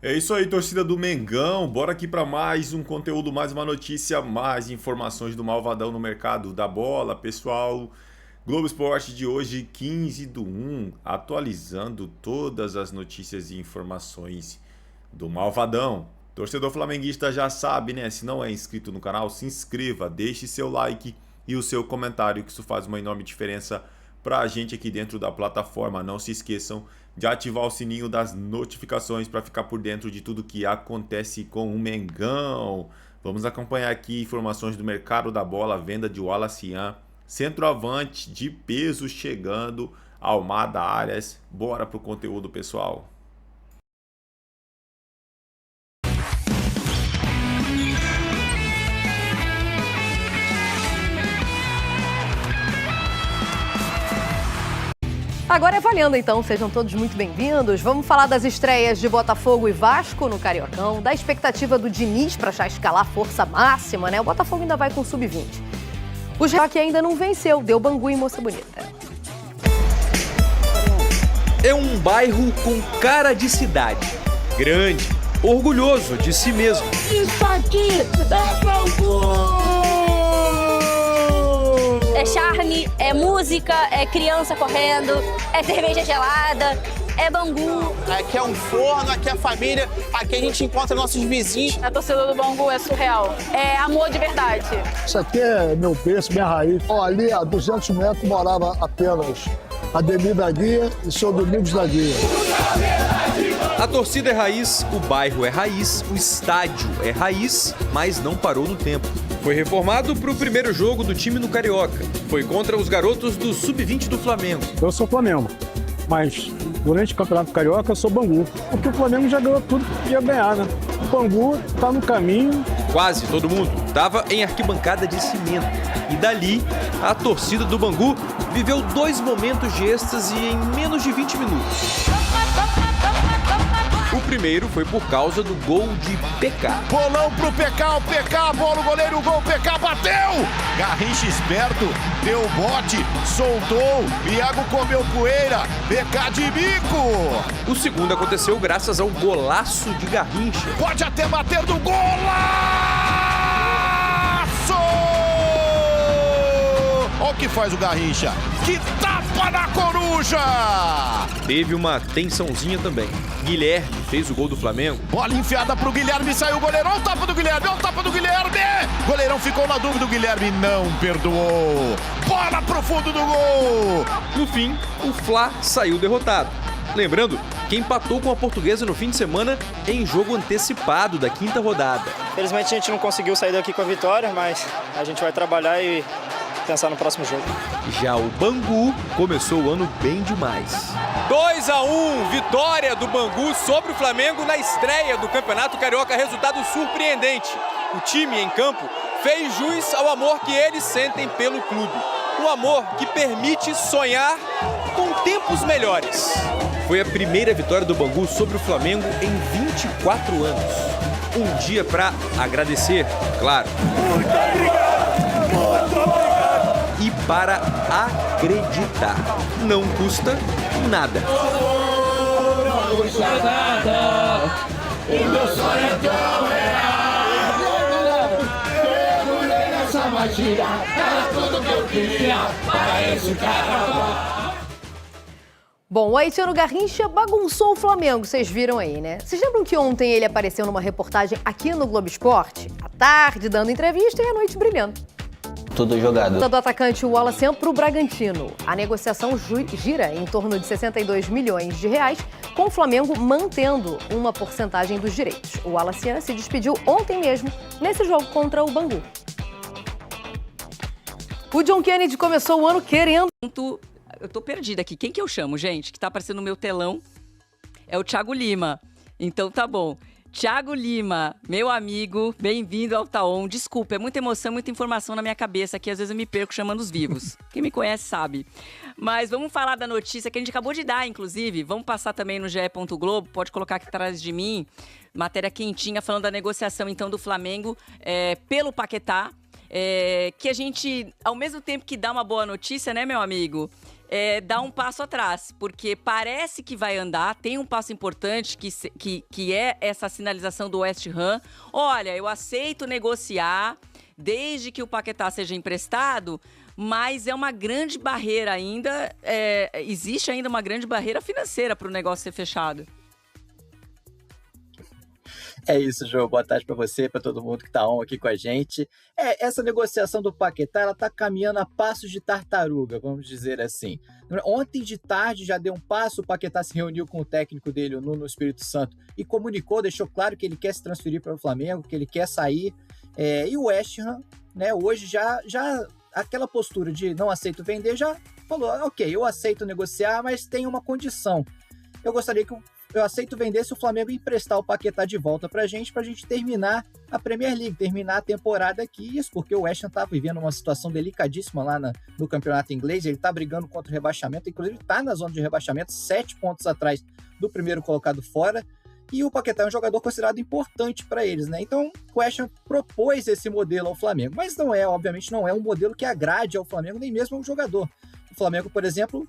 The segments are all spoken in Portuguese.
É isso aí, torcida do Mengão. Bora aqui para mais um conteúdo, mais uma notícia, mais informações do Malvadão no mercado da bola, pessoal. Globo Esporte de hoje, 15/1, atualizando todas as notícias e informações do Malvadão. Torcedor flamenguista já sabe, né? Se não é inscrito no canal, se inscreva, deixe seu like e o seu comentário, que isso faz uma enorme diferença para a gente aqui dentro da plataforma. Não se esqueçam de ativar o sininho das notificações para ficar por dentro de tudo que acontece com o Mengão. Vamos acompanhar aqui informações do mercado da bola, venda de Wallace Ian, centroavante de peso chegando, Almada Arias. Bora pro conteúdo, pessoal. Agora é valendo, então. Sejam todos muito bem-vindos. Vamos falar das estreias de Botafogo e Vasco no Cariocão, da expectativa do Diniz para já escalar a força máxima, né? O Botafogo ainda vai com sub-20. O Jaque ainda não venceu, deu Bangu em Moça Bonita. É um bairro com cara de cidade. Grande, orgulhoso de si mesmo. Isso aqui é Bangu! É charme, é música, é criança correndo, é cerveja gelada, é Bangu. Aqui é um forno, aqui é a família, aqui a gente encontra nossos vizinhos. A torcida do Bangu é surreal, é amor de verdade. Isso aqui é meu berço, minha raiz. Ali a 200 metros morava apenas Ademir da Guia e seu Domingos da Guia. A torcida é raiz, o bairro é raiz, o estádio é raiz, mas não parou no tempo. Foi reformado para o primeiro jogo do time no Carioca. Foi contra os garotos do Sub-20 do Flamengo. Eu sou Flamengo, mas durante o Campeonato Carioca eu sou Bangu. Porque o Flamengo já ganhou tudo que ia ganhar, né? O Bangu está no caminho. Quase todo mundo estava em arquibancada de cimento. E dali, a torcida do Bangu viveu 2 momentos de êxtase em menos de 20 minutos. O primeiro foi por causa do gol de PK. Bolão pro PK, o PK, bola o goleiro, o gol, o PK bateu! Garrincha esperto, deu bote, soltou, Iago comeu poeira, PK de bico! O segundo aconteceu graças ao golaço de Garrincha. Pode até bater do golaço! Olha o que faz o Garrincha, que tapa na coruja! Teve uma tensãozinha também. Guilherme fez o gol do Flamengo. Bola enfiada pro Guilherme, saiu o goleiro, olha o tapa do Guilherme, olha o tapa do Guilherme! Goleirão ficou na dúvida, o Guilherme não perdoou. Bola pro fundo do gol! No fim, o Fla saiu derrotado. Lembrando que empatou com a Portuguesa no fim de semana em jogo antecipado da 5ª rodada. Felizmente a gente não conseguiu sair daqui com a vitória, mas a gente vai trabalhar e pensar no próximo jogo. Já o Bangu começou o ano bem demais. 2-1, vitória do Bangu sobre o Flamengo na estreia do Campeonato Carioca, resultado surpreendente. O time em campo fez jus ao amor que eles sentem pelo clube. Um amor que permite sonhar com tempos melhores. Foi a primeira vitória do Bangu sobre o Flamengo em 24 anos. Um dia para agradecer, claro. Muito obrigado! Muito obrigado! E para acreditar. Não custa nada. Não custa nada. O meu sonho é tão real. Mergulhei nessa magia. Era tudo que eu queria para esse carnaval. Bom, o haitiano Garrincha bagunçou o Flamengo, vocês viram aí, né? Vocês lembram que ontem ele apareceu numa reportagem aqui no Globo Esporte? À tarde, dando entrevista e à noite brilhando. Tudo jogado. Do atacante Wallace para o Bragantino. A negociação gira em torno de 62 milhões de reais, com o Flamengo mantendo uma porcentagem dos direitos. O Wallace se despediu ontem mesmo, nesse jogo contra o Bangu. O John Kennedy começou o ano querendo... Eu tô perdida aqui. Quem que eu chamo, gente? Que tá aparecendo no meu telão é o Thiago Lima. Então tá bom. Thiago Lima, meu amigo, bem-vindo ao Taon. Desculpa, é muita emoção, muita informação na minha cabeça aqui. Às vezes eu me perco chamando os vivos. Quem me conhece sabe. Mas vamos falar da notícia que a gente acabou de dar, inclusive. Vamos passar também no GE. Globo, pode colocar aqui atrás de mim. Matéria quentinha falando da negociação, então, do Flamengo pelo Paquetá. Que a gente, ao mesmo tempo que dá uma boa notícia, né, meu amigo? dar um passo atrás, porque parece que vai andar, tem um passo importante que é essa sinalização do West Ham. Olha, eu aceito negociar desde que o Paquetá seja emprestado, mas é uma grande barreira ainda, existe ainda uma grande barreira financeira para o negócio ser fechado. É isso, Jô. Boa tarde para você, para todo mundo que está on aqui com a gente. Essa negociação do Paquetá, ela está caminhando a passos de tartaruga, vamos dizer assim. Ontem de tarde já deu um passo, o Paquetá se reuniu com o técnico dele, o Nuno Espírito Santo, e comunicou, deixou claro que ele quer se transferir para o Flamengo, que ele quer sair. E o West Ham, né, hoje já aquela postura de não aceito vender, já falou, ok, eu aceito negociar, mas tem uma condição. Eu aceito vender se o Flamengo emprestar o Paquetá de volta pra gente terminar a Premier League, terminar a temporada aqui. Isso porque o West Ham tá vivendo uma situação delicadíssima lá no campeonato inglês. Ele tá brigando contra o rebaixamento, inclusive tá na zona de rebaixamento, 7 pontos atrás do primeiro colocado fora. E o Paquetá é um jogador considerado importante para eles, né? Então o West Ham propôs esse modelo ao Flamengo, mas obviamente não é um modelo que agrade ao Flamengo, nem mesmo ao jogador. O Flamengo, por exemplo,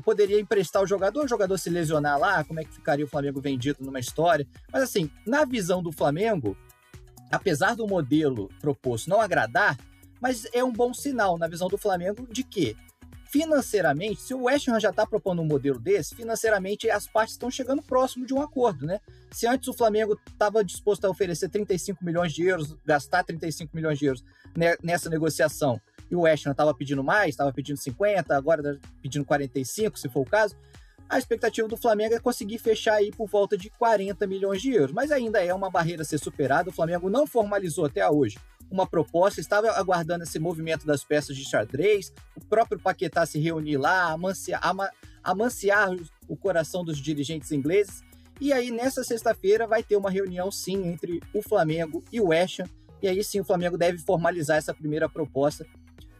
poderia emprestar o jogador se lesionar lá, como é que ficaria o Flamengo vendido numa história? Mas assim, na visão do Flamengo, apesar do modelo proposto não agradar, mas é um bom sinal na visão do Flamengo de que, financeiramente, se o West Ham já está propondo um modelo desse, financeiramente as partes estão chegando próximo de um acordo, né? Se antes o Flamengo estava disposto a oferecer 35 milhões de euros, gastar 35 milhões de euros nessa negociação, e o West Ham estava pedindo mais, estava pedindo 50, agora está pedindo 45, se for o caso, a expectativa do Flamengo é conseguir fechar aí por volta de 40 milhões de euros, mas ainda é uma barreira a ser superada. O Flamengo não formalizou até hoje uma proposta, estava aguardando esse movimento das peças de xadrez, o próprio Paquetá se reunir lá, amanciar o coração dos dirigentes ingleses, e aí nessa sexta-feira vai ter uma reunião sim entre o Flamengo e o West Ham, e aí sim o Flamengo deve formalizar essa primeira proposta.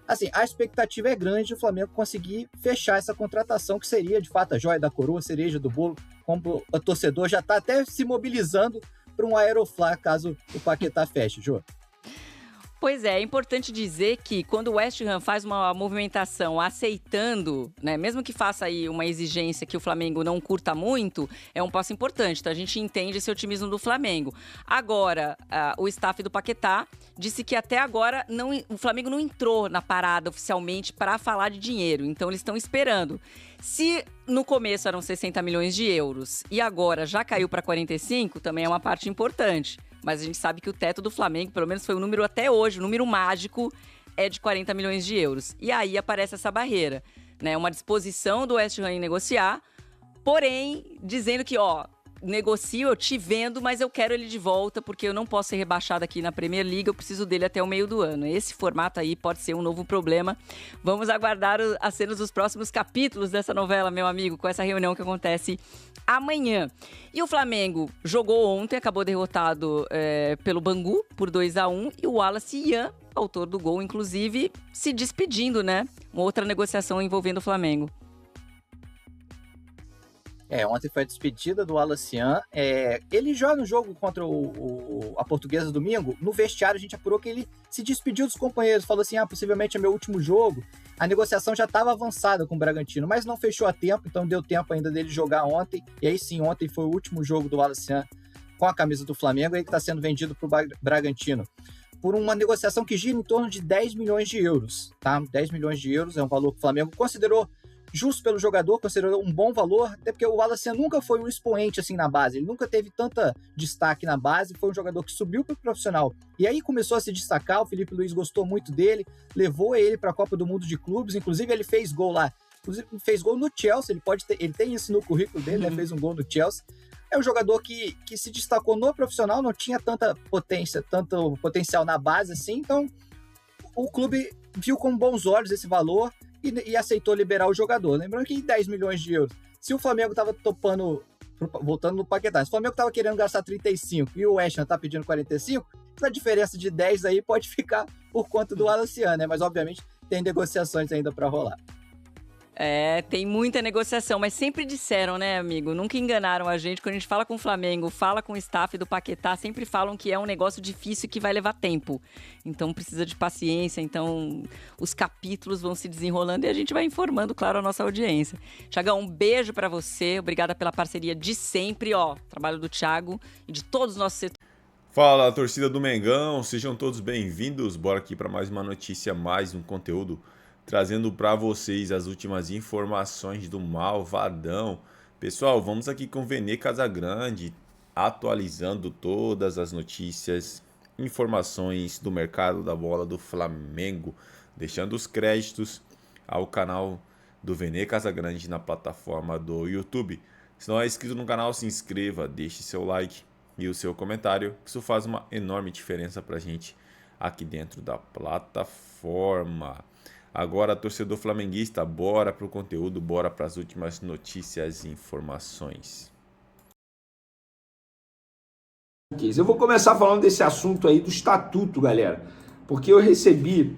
Assim, a expectativa é grande de o Flamengo conseguir fechar essa contratação, que seria, de fato, a joia da coroa, cereja do bolo, como o torcedor já está até se mobilizando para um Aeroflá, caso o Paquetá feche, Jô. Pois é importante dizer que quando o West Ham faz uma movimentação aceitando, né, mesmo que faça aí uma exigência que o Flamengo não curta muito, é um passo importante, então a gente entende esse otimismo do Flamengo. Agora, o staff do Paquetá disse que até agora o Flamengo não entrou na parada oficialmente para falar de dinheiro, então eles estão esperando. Se no começo eram 60 milhões de euros e agora já caiu para 45, também é uma parte importante. Mas a gente sabe que o teto do Flamengo, pelo menos foi o número até hoje, o número mágico é de 40 milhões de euros. E aí aparece essa barreira, né? Uma disposição do West Ham em negociar, porém dizendo que, negocio, eu te vendo, mas eu quero ele de volta, porque eu não posso ser rebaixado aqui na Premier League, eu preciso dele até o meio do ano. Esse formato aí pode ser um novo problema. Vamos aguardar as cenas dos próximos capítulos dessa novela, meu amigo, com essa reunião que acontece amanhã. E o Flamengo jogou ontem, acabou derrotado pelo Bangu por 2-1, e o Wallace Ian, autor do gol, inclusive, se despedindo, né? Uma outra negociação envolvendo o Flamengo. Ontem foi a despedida do Wallace Ian. Ele joga no jogo contra a Portuguesa domingo. No vestiário a gente apurou que ele se despediu dos companheiros. Falou assim, possivelmente é meu último jogo. A negociação já estava avançada com o Bragantino, mas não fechou a tempo, então deu tempo ainda dele jogar ontem. E aí sim, ontem foi o último jogo do Wallace Ian com a camisa do Flamengo, aí que está sendo vendido para o Bragantino por uma negociação que gira em torno de 10 milhões de euros. Tá? 10 milhões de euros é um valor que o Flamengo considerou justo pelo jogador, considerou um bom valor, até porque o Wallace nunca foi um expoente assim na base, ele nunca teve tanta destaque na base, foi um jogador que subiu para o profissional e aí começou a se destacar. O Felipe Luiz gostou muito dele, levou ele para a Copa do Mundo de Clubes, inclusive ele fez gol lá, inclusive fez gol no Chelsea, ele tem isso no currículo dele, né? Fez um gol no Chelsea. É um jogador que se destacou no profissional, não tinha tanta potência, tanto potencial na base assim, então o clube viu com bons olhos esse valor e aceitou liberar o jogador. Lembrando que 10 milhões de euros, se o Flamengo estava topando, voltando no Paquetá, se o Flamengo estava querendo gastar 35 e o West Ham está pedindo 45, a diferença de 10 aí pode ficar por conta do Wallace Ian, né? Mas obviamente tem negociações ainda para rolar. Tem muita negociação, mas sempre disseram, né, amigo? Nunca enganaram a gente. Quando a gente fala com o Flamengo, fala com o staff do Paquetá, sempre falam que é um negócio difícil e que vai levar tempo. Então precisa de paciência, então os capítulos vão se desenrolando e a gente vai informando, claro, a nossa audiência. Thiagão, um beijo pra você, obrigada pela parceria de sempre, trabalho do Thiago e de todos os nossos setores. Fala, torcida do Mengão, sejam todos bem-vindos. Bora aqui para mais uma notícia, mais um conteúdo, trazendo para vocês as últimas informações do Malvadão. Pessoal, vamos aqui com o Vene Casagrande, atualizando todas as notícias, informações do mercado da bola do Flamengo, deixando os créditos ao canal do Vene Casagrande na plataforma do YouTube. Se não é inscrito no canal, se inscreva, deixe seu like e o seu comentário, isso faz uma enorme diferença pra gente aqui dentro da plataforma. Agora, torcedor flamenguista, bora pro conteúdo, bora para as últimas notícias e informações. Eu vou começar falando desse assunto aí do estatuto, galera, porque eu recebi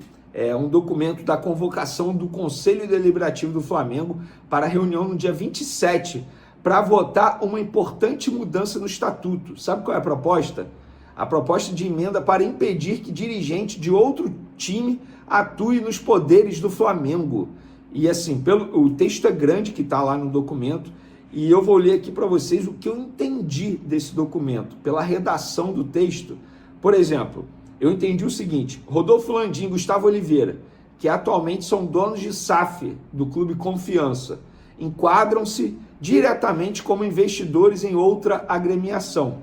um documento da convocação do Conselho Deliberativo do Flamengo para a reunião no dia 27, para votar uma importante mudança no estatuto. Sabe qual é a proposta? A proposta de emenda para impedir que dirigente de outro time atue nos poderes do Flamengo. E assim, o texto é grande que está lá no documento, e eu vou ler aqui para vocês o que eu entendi desse documento, pela redação do texto. Por exemplo, eu entendi o seguinte: Rodolfo Landim e Gustavo Oliveira, que atualmente são donos de SAF do Clube Confiança, enquadram-se diretamente como investidores em outra agremiação.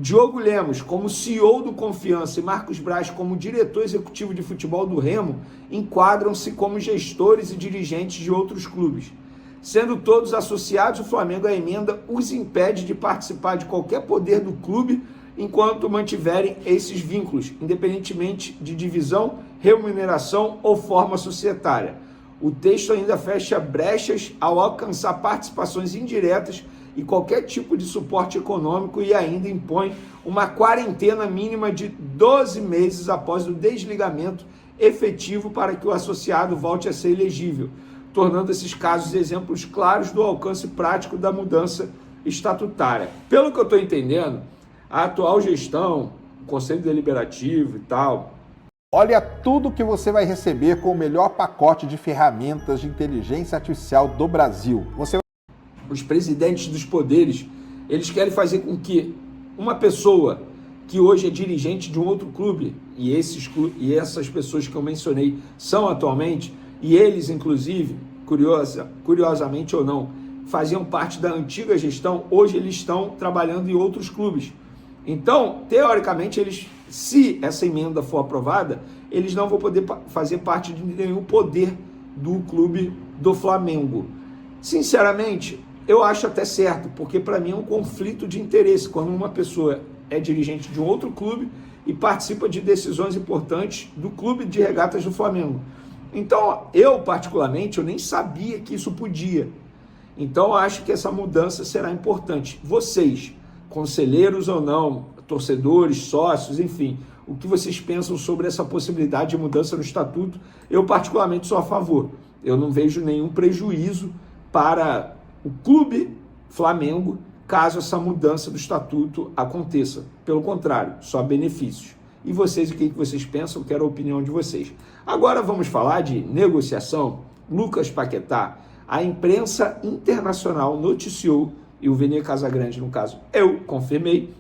Diogo Lemos, como CEO do Confiança, e Marcos Braz, como diretor executivo de futebol do Remo, enquadram-se como gestores e dirigentes de outros clubes. Sendo todos associados, o Flamengo, a emenda os impede de participar de qualquer poder do clube enquanto mantiverem esses vínculos, independentemente de divisão, remuneração ou forma societária. O texto ainda fecha brechas ao alcançar participações indiretas e qualquer tipo de suporte econômico, e ainda impõe uma quarentena mínima de 12 meses após o desligamento efetivo para que o associado volte a ser elegível, tornando esses casos exemplos claros do alcance prático da mudança estatutária. Pelo que eu estou entendendo, a atual gestão, o Conselho Deliberativo e tal, olha tudo que você vai receber com o melhor pacote de ferramentas de inteligência artificial do Brasil. Os presidentes dos poderes, eles querem fazer com que uma pessoa que hoje é dirigente de um outro clube, e essas pessoas que eu mencionei são atualmente, e eles, inclusive, curiosamente ou não, faziam parte da antiga gestão, hoje eles estão trabalhando em outros clubes. Então, teoricamente, se essa emenda for aprovada, eles não vão poder fazer parte de nenhum poder do clube do Flamengo. Sinceramente, eu acho até certo, porque para mim é um conflito de interesse quando uma pessoa é dirigente de um outro clube e participa de decisões importantes do clube de regatas do Flamengo. Então, eu particularmente, eu nem sabia que isso podia. Então, eu acho que essa mudança será importante. Vocês, conselheiros ou não, torcedores, sócios, enfim, o que vocês pensam sobre essa possibilidade de mudança no estatuto? Eu particularmente sou a favor. Eu não vejo nenhum prejuízo para o clube Flamengo caso essa mudança do estatuto aconteça. Pelo contrário, só benefícios. E vocês, o que vocês pensam? Quero a opinião de vocês. Agora vamos falar de negociação. Lucas Paquetá, a imprensa internacional noticiou, e o Vene Casagrande, no caso, eu confirmei,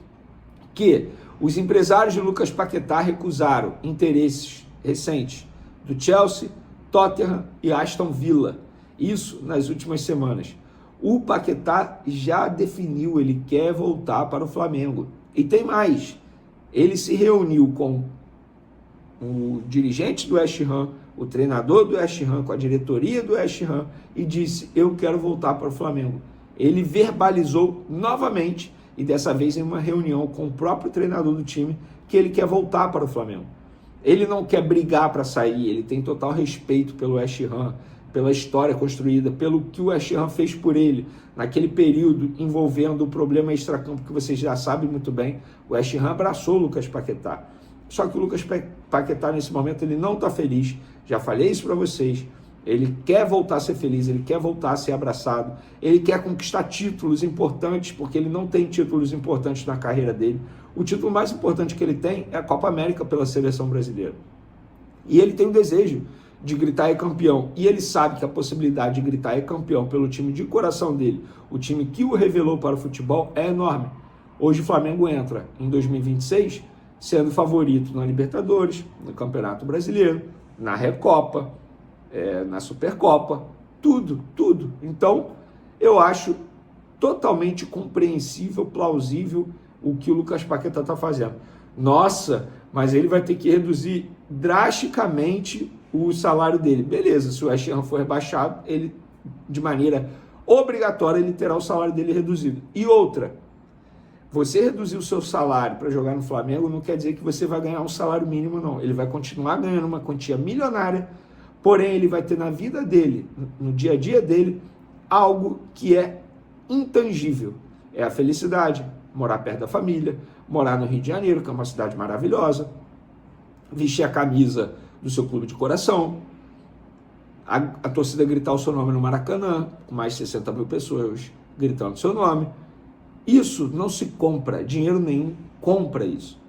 que os empresários de Lucas Paquetá recusaram interesses recentes do Chelsea, Tottenham e Aston Villa. Isso nas últimas semanas. O Paquetá já definiu, ele quer voltar para o Flamengo. E tem mais, ele se reuniu com o dirigente do West Ham, o treinador do West Ham, com a diretoria do West Ham, e disse: eu quero voltar para o Flamengo. Ele verbalizou novamente, e dessa vez em uma reunião com o próprio treinador do time, que ele quer voltar para o Flamengo. Ele não quer brigar para sair, ele tem total respeito pelo West Ham, pela história construída, pelo que o West Ham fez por ele, naquele período envolvendo o problema extracampo que vocês já sabem muito bem. O West Ham abraçou o Lucas Paquetá. Só que o Lucas Paquetá, nesse momento, ele não está feliz. Já falei isso para vocês. Ele quer voltar a ser feliz, ele quer voltar a ser abraçado, ele quer conquistar títulos importantes, porque ele não tem títulos importantes na carreira dele. O título mais importante que ele tem é a Copa América pela seleção brasileira. E ele tem o desejo de gritar é campeão. E ele sabe que a possibilidade de gritar é campeão pelo time de coração dele, o time que o revelou para o futebol, é enorme. Hoje o Flamengo entra em 2026 sendo favorito na Libertadores, no Campeonato Brasileiro, na Recopa, na Supercopa, tudo. Então, eu acho totalmente compreensível, plausível o que o Lucas Paquetá está fazendo. Nossa, mas ele vai ter que reduzir drasticamente o salário dele. Beleza, se o West Ham for rebaixado, ele, de maneira obrigatória, ele terá o salário dele reduzido. E outra, você reduzir o seu salário para jogar no Flamengo não quer dizer que você vai ganhar um salário mínimo, não. Ele vai continuar ganhando uma quantia milionária, porém ele vai ter na vida dele, no dia a dia dele, algo que é intangível. É a felicidade, morar perto da família, morar no Rio de Janeiro, que é uma cidade maravilhosa, vestir a camisa do seu clube de coração, a torcida gritar o seu nome no Maracanã, com mais de 60 mil pessoas gritando o seu nome. Isso não se compra, dinheiro nenhum compra isso.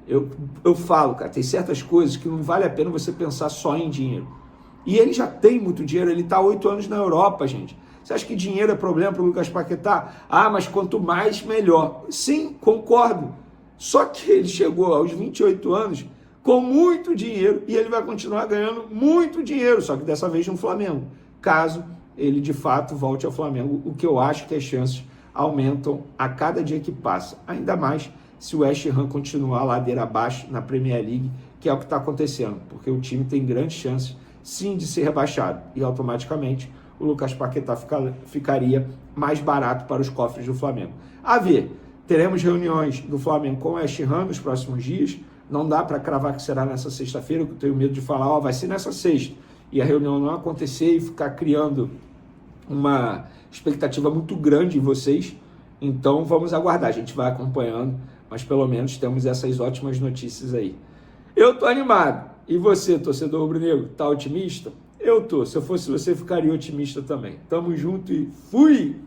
Eu falo, cara, tem certas coisas que não vale a pena você pensar só em dinheiro. E ele já tem muito dinheiro, ele está há 8 anos na Europa, gente. Você acha que dinheiro é problema para o Lucas Paquetá? Ah, mas quanto mais, melhor. Sim, concordo. Só que ele chegou aos 28 anos com muito dinheiro e ele vai continuar ganhando muito dinheiro, só que dessa vez no Flamengo. Caso ele, de fato, volte ao Flamengo, o que eu acho que as chances aumentam a cada dia que passa. Ainda mais se o West Ham continuar ladeira abaixo na Premier League, que é o que está acontecendo, porque o time tem grandes chances, sim, de ser rebaixado. E automaticamente o Lucas Paquetá ficaria mais barato para os cofres do Flamengo. A ver, teremos reuniões do Flamengo com o West Ham nos próximos dias. Não dá para cravar que será nessa sexta-feira, que eu tenho medo de falar, vai ser nessa sexta, e a reunião não acontecer e ficar criando uma expectativa muito grande em vocês. Então vamos aguardar, a gente vai acompanhando, mas pelo menos temos essas ótimas notícias aí. Eu tô animado. E você, torcedor rubro-negro, tá otimista? Eu tô. Se eu fosse você, ficaria otimista também. Tamo junto e fui!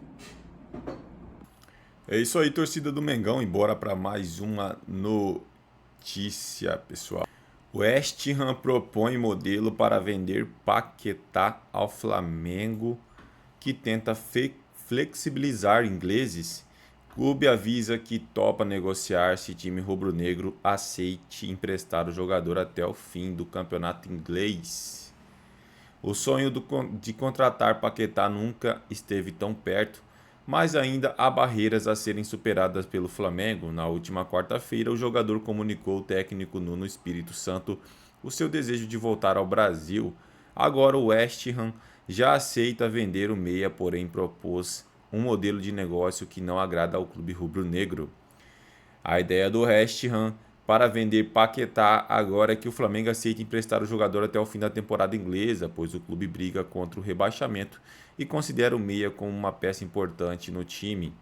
É isso aí, torcida do Mengão. E bora para mais uma notícia, pessoal. O West Ham propõe modelo para vender Paquetá ao Flamengo, que tenta flexibilizar ingleses. Clube avisa que topa negociar se time rubro-negro aceite emprestar o jogador até o fim do campeonato inglês. O sonho de contratar Paquetá nunca esteve tão perto, mas ainda há barreiras a serem superadas pelo Flamengo. Na última quarta-feira, o jogador comunicou ao técnico Nuno Espírito Santo o seu desejo de voltar ao Brasil. Agora o West Ham já aceita vender o meia, porém propôs um modelo de negócio que não agrada ao clube rubro-negro. A ideia do West Ham para vender Paquetá agora é que o Flamengo aceite emprestar o jogador até o fim da temporada inglesa, pois o clube briga contra o rebaixamento e considera o meia como uma peça importante no time.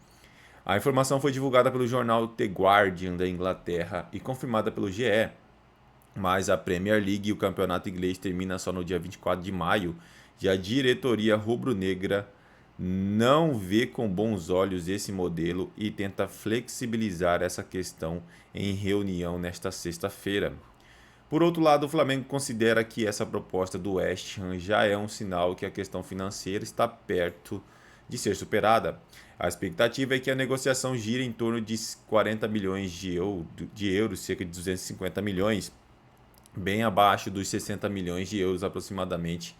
A informação foi divulgada pelo jornal The Guardian da Inglaterra e confirmada pelo GE. Mas a Premier League e o campeonato inglês termina só no dia 24 de maio e a diretoria rubro-negra não vê com bons olhos esse modelo e tenta flexibilizar essa questão em reunião nesta sexta-feira. Por outro lado, o Flamengo considera que essa proposta do West Ham já é um sinal que a questão financeira está perto de ser superada. A expectativa é que a negociação gire em torno de 40 milhões de euros, cerca de 250 milhões, bem abaixo dos 60 milhões de euros aproximadamente,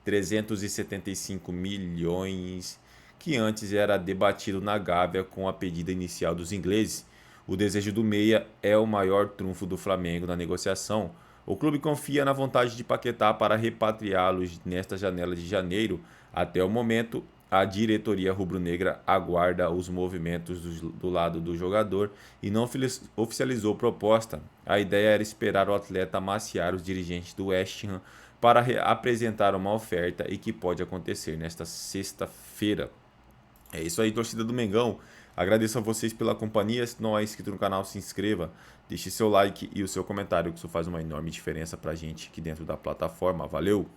375 milhões, que antes era debatido na Gávea com a pedida inicial dos ingleses. O desejo do meia é o maior trunfo do Flamengo na negociação. O clube confia na vontade de Paquetá para repatriá-los nesta janela de janeiro. Até o momento, a diretoria rubro-negra aguarda os movimentos do lado do jogador e não oficializou proposta. A ideia era esperar o atleta amaciar os dirigentes do West Ham para apresentar uma oferta e que pode acontecer nesta sexta-feira. É isso aí, torcida do Mengão. Agradeço a vocês pela companhia. Se não é inscrito no canal, se inscreva, deixe seu like e o seu comentário, que isso faz uma enorme diferença pra gente aqui dentro da plataforma. Valeu!